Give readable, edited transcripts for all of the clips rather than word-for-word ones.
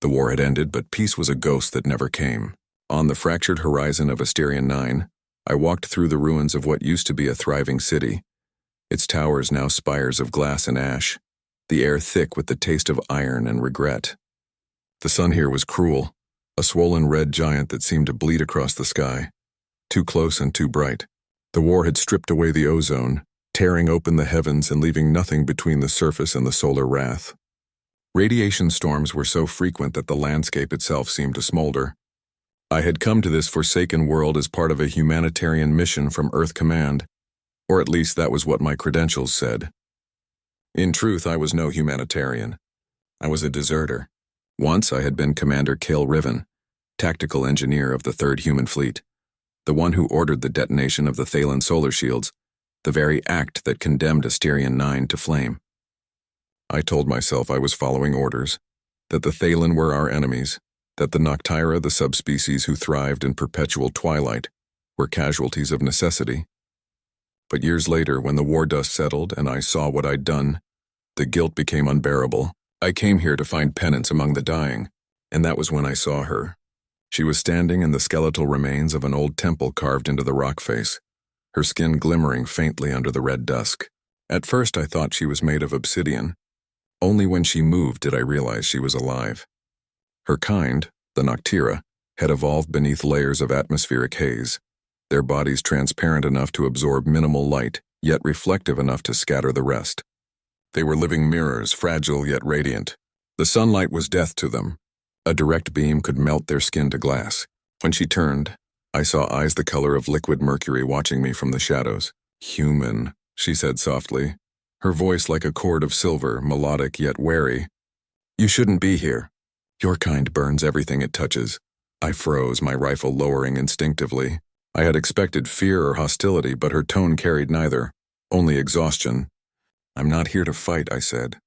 The war had ended, but peace was a ghost that never came. On the fractured horizon of Asterion 9, I walked through the ruins of what used to be a thriving city, its towers now spires of glass and ash, the air thick with the taste of iron and regret. The sun here was cruel, a swollen red giant that seemed to bleed across the sky, too close and too bright. The war had stripped away the ozone, tearing open the heavens and leaving nothing between the surface and the solar wrath. Radiation storms were so frequent that the landscape itself seemed to smolder. I had come to this forsaken world as part of a humanitarian mission from Earth Command, or at least that was what my credentials said. In truth, I was no humanitarian. I was a deserter. Once I had been Commander Kael Roth, tactical engineer of the 3rd Human Fleet, the one who ordered the detonation of the Thaylen solar shields, the very act that condemned Asterion 9 to flame. I told myself I was following orders, that the Thaylen were our enemies, that the Noctyra, the subspecies who thrived in perpetual twilight, were casualties of necessity. But years later, when the war dust settled and I saw what I'd done, the guilt became unbearable. I came here to find penance among the dying, and that was when I saw her. She was standing in the skeletal remains of an old temple carved into the rock face, her skin glimmering faintly under the red dusk. At first I thought she was made of obsidian. Only when she moved did I realize she was alive. Her kind, the Noctyra, had evolved beneath layers of atmospheric haze, their bodies transparent enough to absorb minimal light, yet reflective enough to scatter the rest. They were living mirrors, fragile yet radiant. The sunlight was death to them. A direct beam could melt their skin to glass. When she turned, I saw eyes the color of liquid mercury watching me from the shadows. "Human," she said softly, her voice like a cord of silver, melodic yet wary. "You shouldn't be here. Your kind burns everything it touches." I froze, my rifle lowering instinctively. I had expected fear or hostility, but her tone carried neither, only exhaustion. "I'm not here to fight," I said.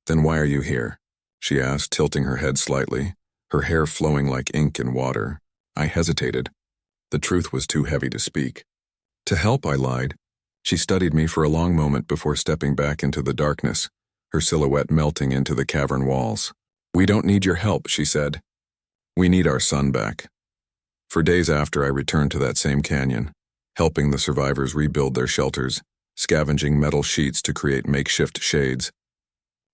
"Then why are you here?" she asked, tilting her head slightly, her hair flowing like ink in water. I hesitated. The truth was too heavy to speak. "To help," I lied. She studied me for a long moment before stepping back into the darkness, her silhouette melting into the cavern walls. "We don't need your help," she said. "We need our sun back." For days after, I returned to that same canyon, helping the survivors rebuild their shelters, scavenging metal sheets to create makeshift shades.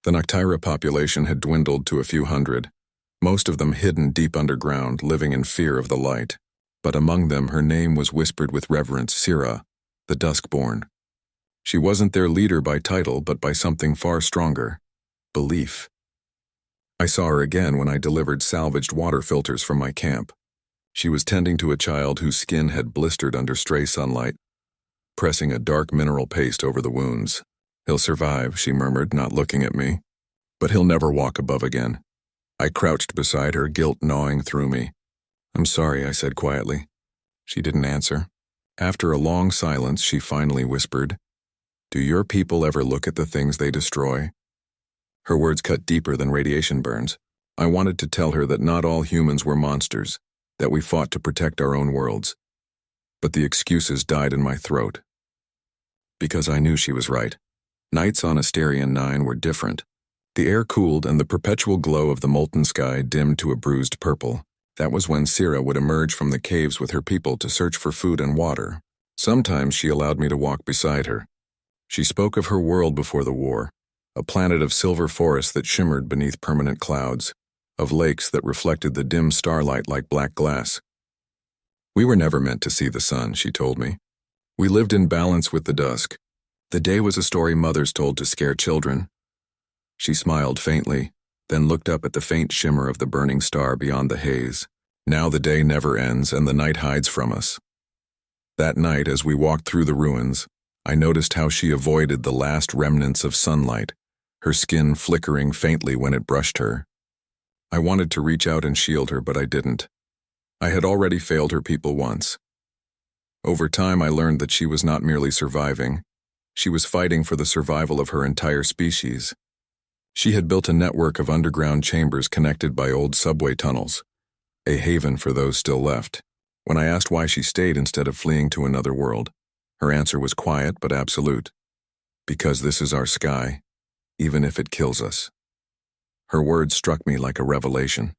The Noctyra population had dwindled to a few hundred, most of them hidden deep underground, living in fear of the light. But among them, her name was whispered with reverence: Sira, the Duskborn. She wasn't their leader by title, but by something far stronger: belief. I saw her again when I delivered salvaged water filters from my camp. She was tending to a child whose skin had blistered under stray sunlight, pressing a dark mineral paste over the wounds. "He'll survive," she murmured, not looking at me. "But he'll never walk above again." I crouched beside her, guilt gnawing through me. "I'm sorry," I said quietly. She didn't answer. After a long silence, she finally whispered, "Do your people ever look at the things they destroy?" Her words cut deeper than radiation burns. I wanted to tell her that not all humans were monsters, that we fought to protect our own worlds. But the excuses died in my throat. Because I knew she was right. Nights on Asterion 9 were different. The air cooled and the perpetual glow of the molten sky dimmed to a bruised purple. That was when Sira would emerge from the caves with her people to search for food and water. Sometimes she allowed me to walk beside her. She spoke of her world before the war, a planet of silver forests that shimmered beneath permanent clouds, of lakes that reflected the dim starlight like black glass. "We were never meant to see the sun," she told me. "We lived in balance with the dusk. The day was a story mothers told to scare children." She smiled faintly, then looked up at the faint shimmer of the burning star beyond the haze. "Now the day never ends and the night hides from us." That night, as we walked through the ruins, I noticed how she avoided the last remnants of sunlight, her skin flickering faintly when it brushed her. I wanted to reach out and shield her, but I didn't. I had already failed her people once. Over time, I learned that she was not merely surviving. She was fighting for the survival of her entire species. She had built a network of underground chambers connected by old subway tunnels, a haven for those still left. When I asked why she stayed instead of fleeing to another world, her answer was quiet but absolute. "Because this is our sky, even if it kills us." Her words struck me like a revelation.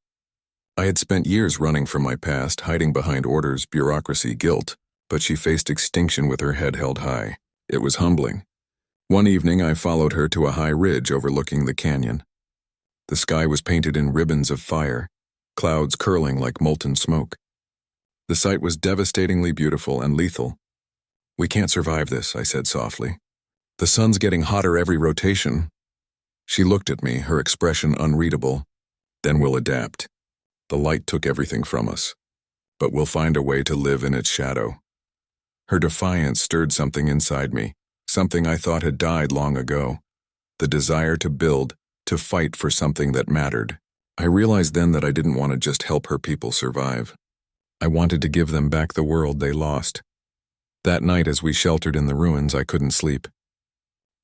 I had spent years running from my past, hiding behind orders, bureaucracy, guilt, but she faced extinction with her head held high. It was humbling. One evening, I followed her to a high ridge overlooking the canyon. The sky was painted in ribbons of fire, clouds curling like molten smoke. The sight was devastatingly beautiful and lethal. "We can't survive this," I said softly. "The sun's getting hotter every rotation." She looked at me, her expression unreadable. "Then we'll adapt. The light took everything from us, but we'll find a way to live in its shadow." Her defiance stirred something inside me, something I thought had died long ago. The desire to build, to fight for something that mattered. I realized then that I didn't want to just help her people survive. I wanted to give them back the world they lost. That night, as we sheltered in the ruins, I couldn't sleep.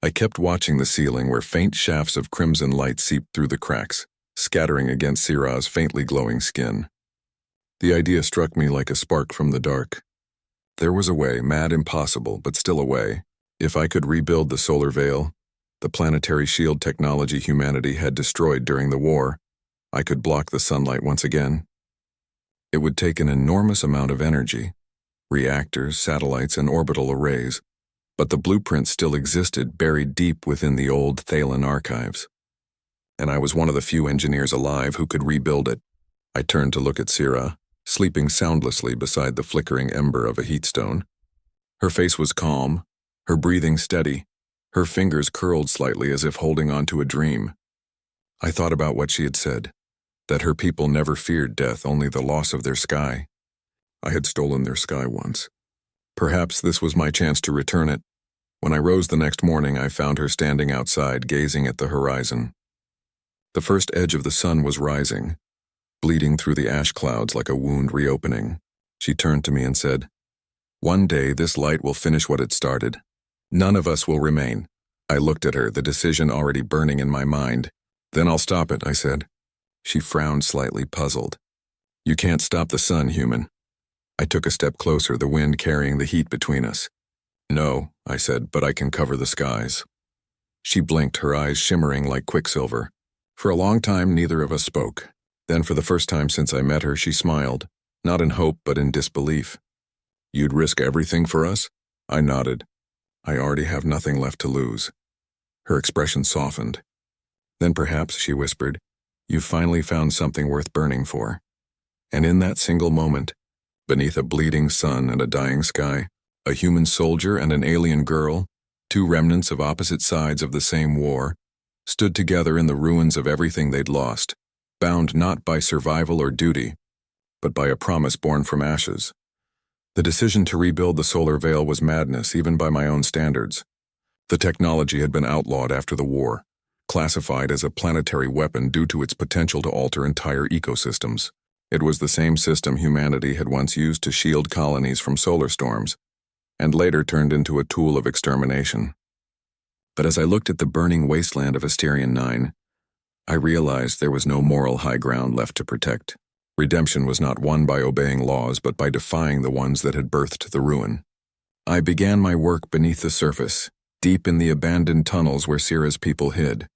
I kept watching the ceiling where faint shafts of crimson light seeped through the cracks, scattering against Sira's faintly glowing skin. The idea struck me like a spark from the dark. There was a way, mad, impossible, but still a way. If I could rebuild the solar veil, the planetary shield technology humanity had destroyed during the war, I could block the sunlight once again. It would take an enormous amount of energy, reactors, satellites, and orbital arrays, but the blueprint still existed, buried deep within the old Thalen archives. And I was one of the few engineers alive who could rebuild it. I turned to look at Sira, sleeping soundlessly beside the flickering ember of a heatstone. Her face was calm, her breathing steady, her fingers curled slightly as if holding on to a dream. I thought about what she had said, that her people never feared death, only the loss of their sky. I had stolen their sky once. Perhaps this was my chance to return it. When I rose the next morning, I found her standing outside, gazing at the horizon. The first edge of the sun was rising, bleeding through the ash clouds like a wound reopening. She turned to me and said, "One day this light will finish what it started. None of us will remain." I looked at her, the decision already burning in my mind. "Then I'll stop it," I said. She frowned slightly, puzzled. "You can't stop the sun, human." I took a step closer, the wind carrying the heat between us. "No," I said, "but I can cover the skies." She blinked, her eyes shimmering like quicksilver. For a long time, neither of us spoke. Then, for the first time since I met her, she smiled, not in hope but in disbelief. "You'd risk everything for us?" I nodded. "I already have nothing left to lose." Her expression softened. "Then perhaps," she whispered, "you've finally found something worth burning for." And in that single moment, beneath a bleeding sun and a dying sky, a human soldier and an alien girl, two remnants of opposite sides of the same war, stood together in the ruins of everything they'd lost, bound not by survival or duty, but by a promise born from ashes. The decision to rebuild the solar veil was madness, even by my own standards. The technology had been outlawed after the war, classified as a planetary weapon due to its potential to alter entire ecosystems. It was the same system humanity had once used to shield colonies from solar storms, and later turned into a tool of extermination. But as I looked at the burning wasteland of Asterion 9, I realized there was no moral high ground left to protect. Redemption was not won by obeying laws, but by defying the ones that had birthed the ruin. I began my work beneath the surface, deep in the abandoned tunnels where Sira's people hid.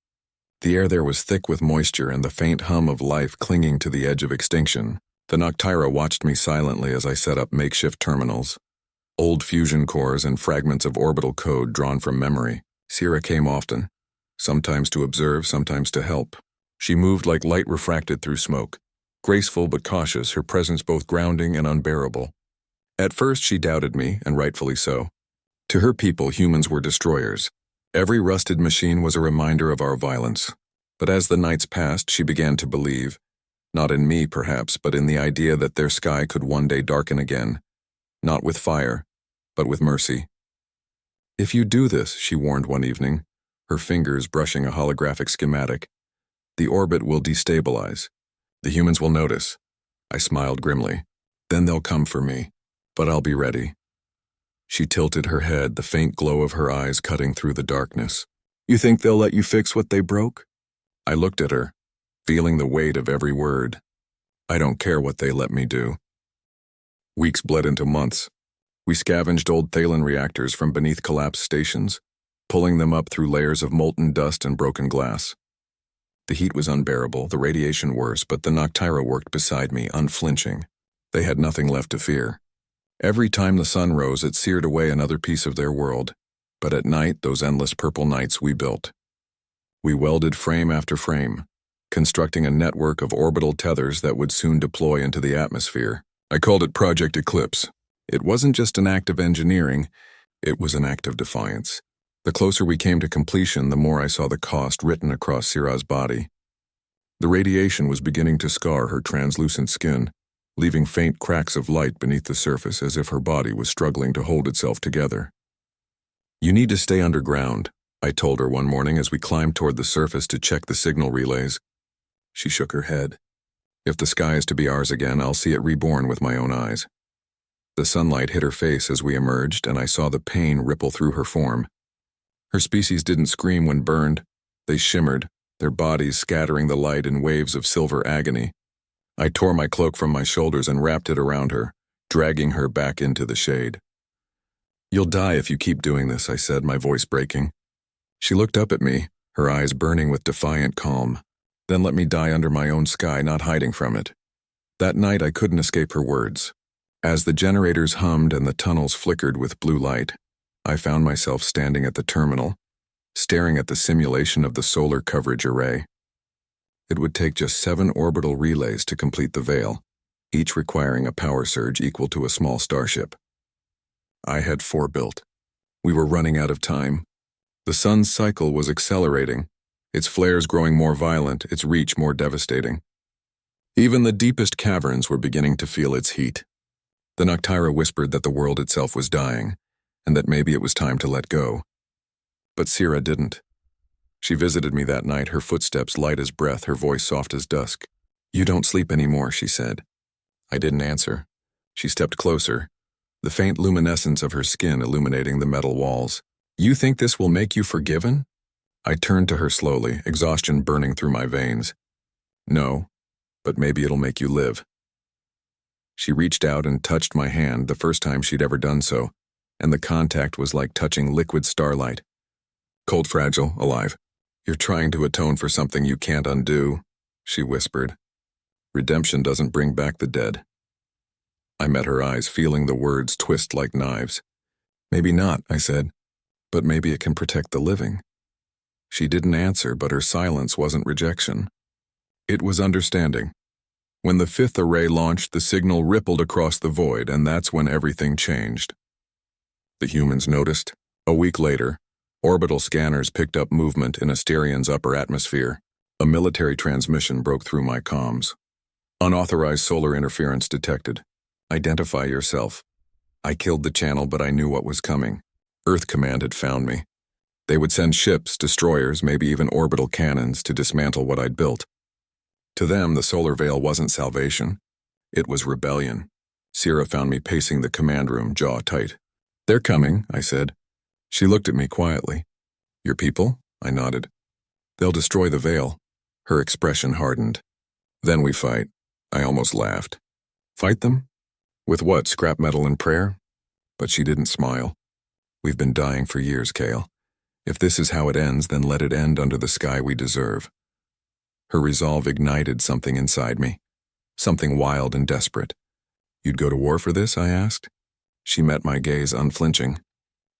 The air there was thick with moisture and the faint hum of life clinging to the edge of extinction. The Noctyra watched me silently as I set up makeshift terminals, old fusion cores and fragments of orbital code drawn from memory. Sira came often, sometimes to observe, sometimes to help. She moved like light refracted through smoke, graceful but cautious, her presence both grounding and unbearable. At first she doubted me, and rightfully so. To her people, humans were destroyers. Every rusted machine was a reminder of our violence. But as the nights passed, she began to believe, not in me perhaps, but in the idea that their sky could one day darken again, not with fire, but with mercy. "If you do this," she warned one evening, her fingers brushing a holographic schematic, "the orbit will destabilize. The humans will notice." I smiled grimly. "Then they'll come for me, but I'll be ready." She tilted her head, the faint glow of her eyes cutting through the darkness. "You think they'll let you fix what they broke?" I looked at her, feeling the weight of every word. "I don't care what they let me do." Weeks bled into months. We scavenged old Thalen reactors from beneath collapsed stations, pulling them up through layers of molten dust and broken glass. The heat was unbearable, the radiation worse, but the Noctyra worked beside me, unflinching. They had nothing left to fear. Every time the sun rose, it seared away another piece of their world. But at night, those endless purple nights, we built. We welded frame after frame, constructing a network of orbital tethers that would soon deploy into the atmosphere. I called it Project Eclipse. It wasn't just an act of engineering, it was an act of defiance. The closer we came to completion, the more I saw the cost written across Sira's body. The radiation was beginning to scar her translucent skin, leaving faint cracks of light beneath the surface as if her body was struggling to hold itself together. "You need to stay underground," I told her one morning as we climbed toward the surface to check the signal relays. She shook her head. "If the sky is to be ours again, I'll see it reborn with my own eyes." The sunlight hit her face as we emerged, and I saw the pain ripple through her form. Her species didn't scream when burned. They shimmered, their bodies scattering the light in waves of silver agony. I tore my cloak from my shoulders and wrapped it around her, dragging her back into the shade. "You'll die if you keep doing this," I said, my voice breaking. She looked up at me, her eyes burning with defiant calm. "Then let me die under my own sky, not hiding from it." That night I couldn't escape her words. As the generators hummed and the tunnels flickered with blue light, I found myself standing at the terminal, staring at the simulation of the solar coverage array. It would take just 7 orbital relays to complete the veil, each requiring a power surge equal to a small starship. I had 4 built. We were running out of time. The sun's cycle was accelerating, its flares growing more violent, its reach more devastating. Even the deepest caverns were beginning to feel its heat. The Noctyra whispered that the world itself was dying, and that maybe it was time to let go. But Sira didn't. She visited me that night, her footsteps light as breath, her voice soft as dusk. "You don't sleep anymore," she said. I didn't answer. She stepped closer, the faint luminescence of her skin illuminating the metal walls. "You think this will make you forgiven?" I turned to her slowly, exhaustion burning through my veins. "No, but maybe it'll make you live." She reached out and touched my hand, the first time she'd ever done so, and the contact was like touching liquid starlight. "Cold, fragile, alive. You're trying to atone for something you can't undo," she whispered. "Redemption doesn't bring back the dead." I met her eyes, feeling the words twist like knives. "Maybe not," I said, "but maybe it can protect the living." She didn't answer, but her silence wasn't rejection. It was understanding. When the 5th array launched, the signal rippled across the void, and that's when everything changed. The humans noticed. A week later, orbital scanners picked up movement in Asterion's upper atmosphere. A military transmission broke through my comms. "Unauthorized solar interference detected. Identify yourself." I killed the channel, but I knew what was coming. Earth Command had found me. They would send ships, destroyers, maybe even orbital cannons to dismantle what I'd built. To them, the solar veil wasn't salvation. It was rebellion. Sira found me pacing the command room, jaw tight. "They're coming," I said. She looked at me quietly. "Your people?" I nodded. "They'll destroy the veil." Her expression hardened. "Then we fight." I almost laughed. "Fight them? With what, scrap metal and prayer?" But she didn't smile. "We've been dying for years, Kael. If this is how it ends, then let it end under the sky we deserve." Her resolve ignited something inside me, something wild and desperate. "You'd go to war for this?" I asked. She met my gaze unflinching.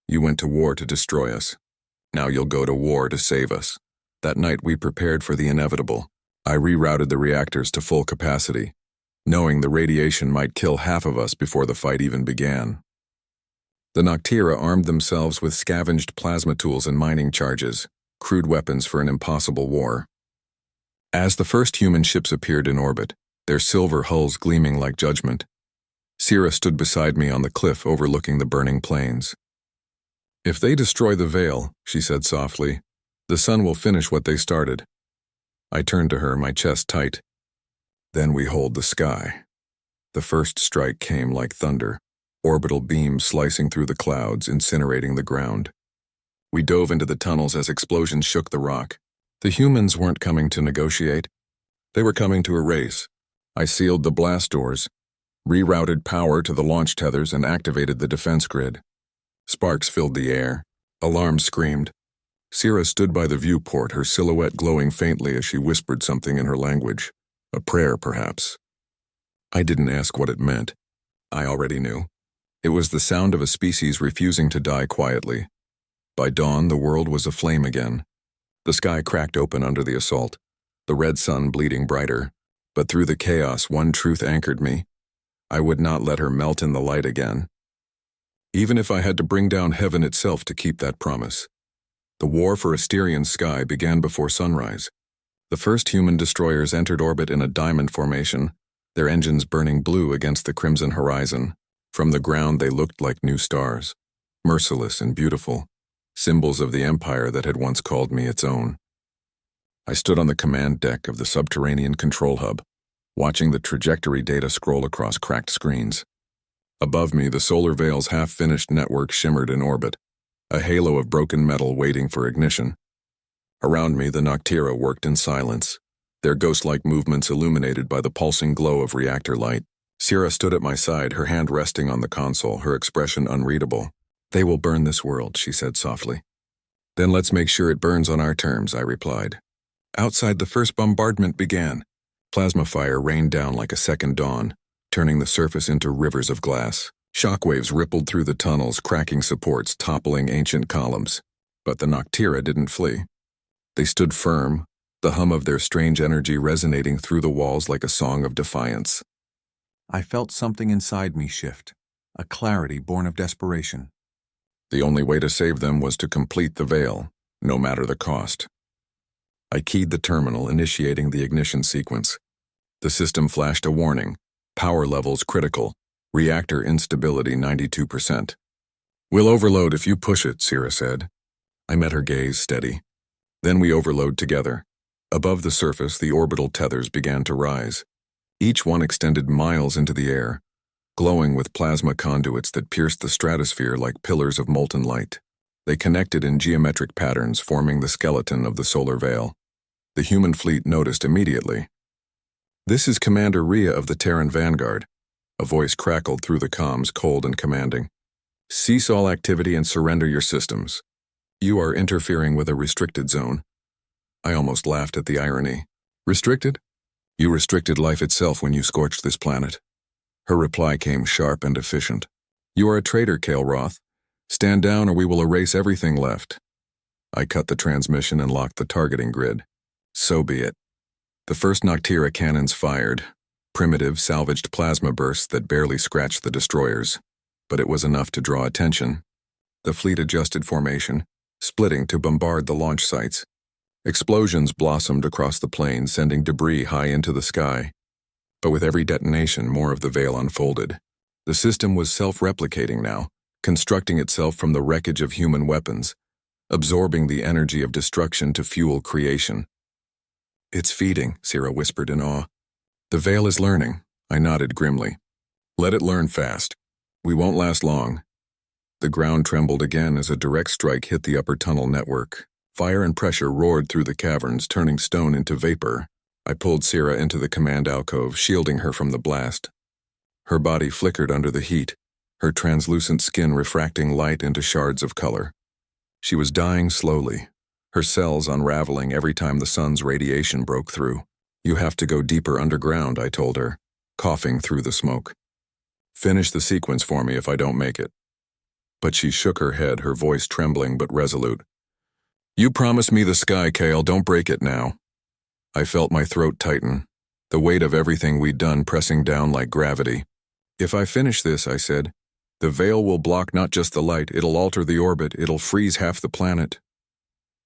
"You went to war to destroy us. Now you'll go to war to save us." That night we prepared for the inevitable. I rerouted the reactors to full capacity, knowing the radiation might kill half of us before the fight even began. The Noctyra armed themselves with scavenged plasma tools and mining charges, crude weapons for an impossible war. As the first human ships appeared in orbit, their silver hulls gleaming like judgment, Sira stood beside me on the cliff overlooking the burning plains. "If they destroy the veil," she said softly, "the sun will finish what they started." I turned to her, my chest tight. "Then we hold the sky." The first strike came like thunder, orbital beams slicing through the clouds, incinerating the ground. We dove into the tunnels as explosions shook the rock. The humans weren't coming to negotiate. They were coming to erase. I sealed the blast doors, rerouted power to the launch tethers, and activated the defense grid. Sparks filled the air. Alarms screamed. Sira stood by the viewport, her silhouette glowing faintly as she whispered something in her language. A prayer, perhaps. I didn't ask what it meant. I already knew. It was the sound of a species refusing to die quietly. By dawn, the world was aflame again. The sky cracked open under the assault, the red sun bleeding brighter. But through the chaos, one truth anchored me. I would not let her melt in the light again. Even if I had to bring down heaven itself to keep that promise. The war for Asterion's sky began before sunrise. The first human destroyers entered orbit in a diamond formation, their engines burning blue against the crimson horizon. From the ground they looked like new stars, merciless and beautiful, symbols of the empire that had once called me its own. I stood on the command deck of the subterranean control hub, watching the trajectory data scroll across cracked screens. Above me, the solar veil's half-finished network shimmered in orbit, a halo of broken metal waiting for ignition. Around me, the Noctyra worked in silence, their ghost-like movements illuminated by the pulsing glow of reactor light. Sira stood at my side, her hand resting on the console, her expression unreadable. "They will burn this world," she said softly. "Then let's make sure it burns on our terms," I replied. Outside, the first bombardment began. Plasma fire rained down like a second dawn, turning the surface into rivers of glass. Shockwaves rippled through the tunnels, cracking supports, toppling ancient columns. But the Noctyra didn't flee. They stood firm, the hum of their strange energy resonating through the walls like a song of defiance. I felt something inside me shift, a clarity born of desperation. The only way to save them was to complete the veil, no matter the cost. I keyed the terminal, initiating the ignition sequence. The system flashed a warning. Power levels critical. Reactor instability 92%. "We'll overload if you push it," Sira said. I met her gaze, steady. Then we overload together. Above the surface, the orbital tethers began to rise. Each one extended miles into the air, glowing with plasma conduits that pierced the stratosphere like pillars of molten light. They connected in geometric patterns, forming the skeleton of the solar veil. The human fleet noticed immediately. "This is Commander Rhea of the Terran Vanguard." A voice crackled through the comms, cold and commanding. "Cease all activity and surrender your systems. You are interfering with a restricted zone." I almost laughed at the irony. "Restricted? You restricted life itself when you scorched this planet." Her reply came sharp and efficient. "You are a traitor, Kael Roth. Stand down or we will erase everything left." I cut the transmission and locked the targeting grid. So be it. The first Noctyra cannons fired, primitive, salvaged plasma bursts that barely scratched the destroyers, but it was enough to draw attention. The fleet adjusted formation, splitting to bombard the launch sites. Explosions blossomed across the plain, sending debris high into the sky. But with every detonation, more of the veil unfolded. The system was self-replicating now, constructing itself from the wreckage of human weapons, absorbing the energy of destruction to fuel creation. "It's feeding," Sira whispered in awe. "The veil is learning," I nodded grimly. "Let it learn fast. We won't last long." The ground trembled again as a direct strike hit the upper tunnel network. Fire and pressure roared through the caverns, turning stone into vapor. I pulled Sira into the command alcove, shielding her from the blast. Her body flickered under the heat, her translucent skin refracting light into shards of color. She was dying slowly, her cells unraveling every time the sun's radiation broke through. "You have to go deeper underground," I told her, coughing through the smoke. "Finish the sequence for me if I don't make it." But she shook her head, her voice trembling but resolute. "You promised me the sky, Kael. Don't break it now." I felt my throat tighten, the weight of everything we'd done pressing down like gravity. "If I finish this," I said, "the veil will block not just the light, it'll alter the orbit, it'll freeze half the planet."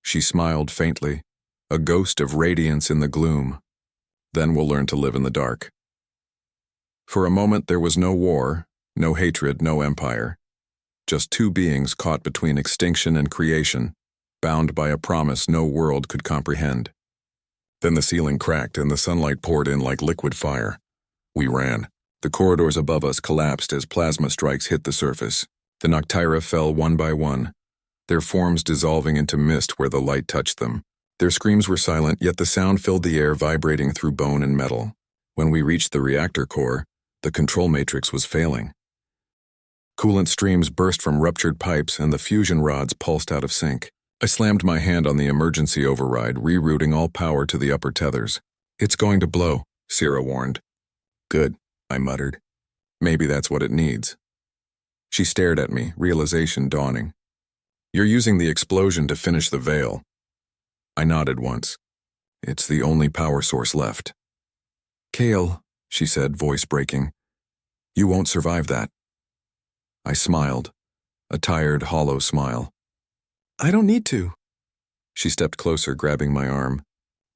She smiled faintly, a ghost of radiance in the gloom. "Then we'll learn to live in the dark." For a moment there was no war, no hatred, no empire. Just two beings caught between extinction and creation, bound by a promise no world could comprehend. Then the ceiling cracked and the sunlight poured in like liquid fire. We ran. The corridors above us collapsed as plasma strikes hit the surface. The Noctyra fell one by one, their forms dissolving into mist where the light touched them. Their screams were silent, yet the sound filled the air, vibrating through bone and metal. When we reached the reactor core, the control matrix was failing. Coolant streams burst from ruptured pipes and the fusion rods pulsed out of sync. I slammed my hand on the emergency override, rerouting all power to the upper tethers. It's going to blow, Sira warned. Good, I muttered. Maybe that's what it needs. She stared at me, realization dawning. You're using the explosion to finish the veil. I nodded once. It's the only power source left. Kael, she said, voice breaking. You won't survive that. I smiled, a tired, hollow smile. I don't need to. She stepped closer, grabbing my arm.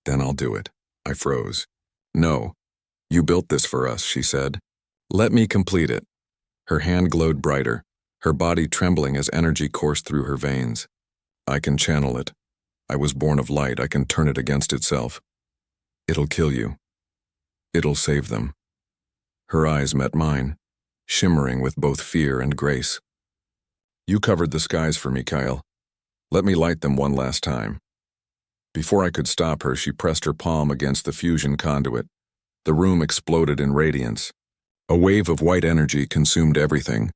Then I'll do it. I froze. No. You built this for us, she said. Let me complete it. Her hand glowed brighter, her body trembling as energy coursed through her veins. I can channel it. I was born of light. I can turn it against itself. It'll kill you. It'll save them. Her eyes met mine, shimmering with both fear and grace. You covered the skies for me, Kael. Let me light them one last time. Before I could stop her, she pressed her palm against the fusion conduit. The room exploded in radiance. A wave of white energy consumed everything.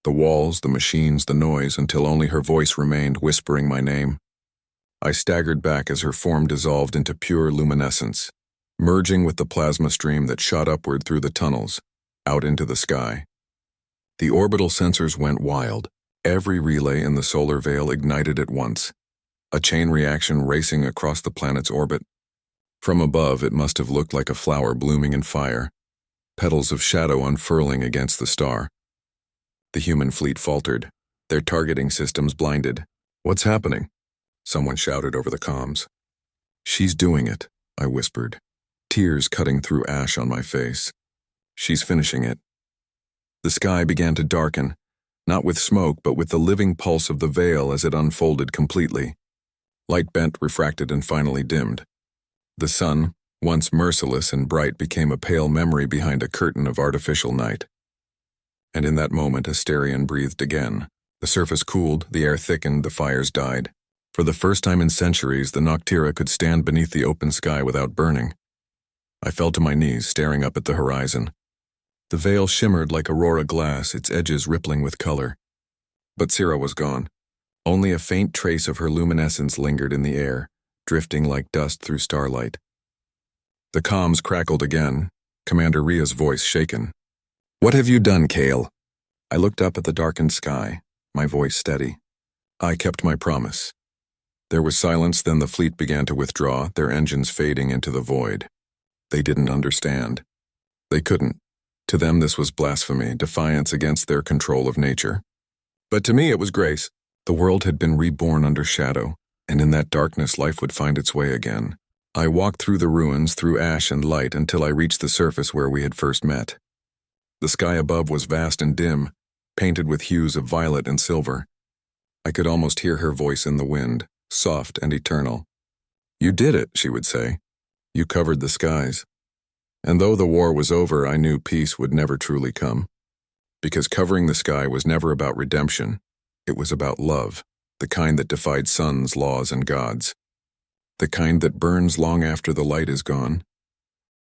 The walls, the machines, the noise, until only her voice remained, whispering my name. I staggered back as her form dissolved into pure luminescence, merging with the plasma stream that shot upward through the tunnels, out into the sky. The orbital sensors went wild. Every relay in the solar veil ignited at once, a chain reaction racing across the planet's orbit. From above, it must have looked like a flower blooming in fire, petals of shadow unfurling against the star. The human fleet faltered, their targeting systems blinded. What's happening? Someone shouted over the comms. She's doing it, I whispered, tears cutting through ash on my face. She's finishing it. The sky began to darken, not with smoke, but with the living pulse of the veil as it unfolded completely. Light bent, refracted, and finally dimmed. The sun, once merciless and bright, became a pale memory behind a curtain of artificial night. And in that moment, Asterion breathed again. The surface cooled, the air thickened, the fires died. For the first time in centuries, the Noctyra could stand beneath the open sky without burning. I fell to my knees, staring up at the horizon. The veil shimmered like aurora glass, its edges rippling with color. But Sira was gone. Only a faint trace of her luminescence lingered in the air, drifting like dust through starlight. The comms crackled again, Commander Ria's voice shaken. What have you done, Kael? I looked up at the darkened sky, my voice steady. I kept my promise. There was silence, then the fleet began to withdraw, their engines fading into the void. They didn't understand. They couldn't. To them this was blasphemy, defiance against their control of nature. But to me it was grace. The world had been reborn under shadow, and in that darkness life would find its way again. I walked through the ruins, through ash and light, until I reached the surface where we had first met. The sky above was vast and dim, painted with hues of violet and silver. I could almost hear her voice in the wind, soft and eternal. You did it, she would say. You covered the skies. And though the war was over, I knew peace would never truly come. Because covering the sky was never about redemption. It was about love, the kind that defied suns, laws, and gods. The kind that burns long after the light is gone,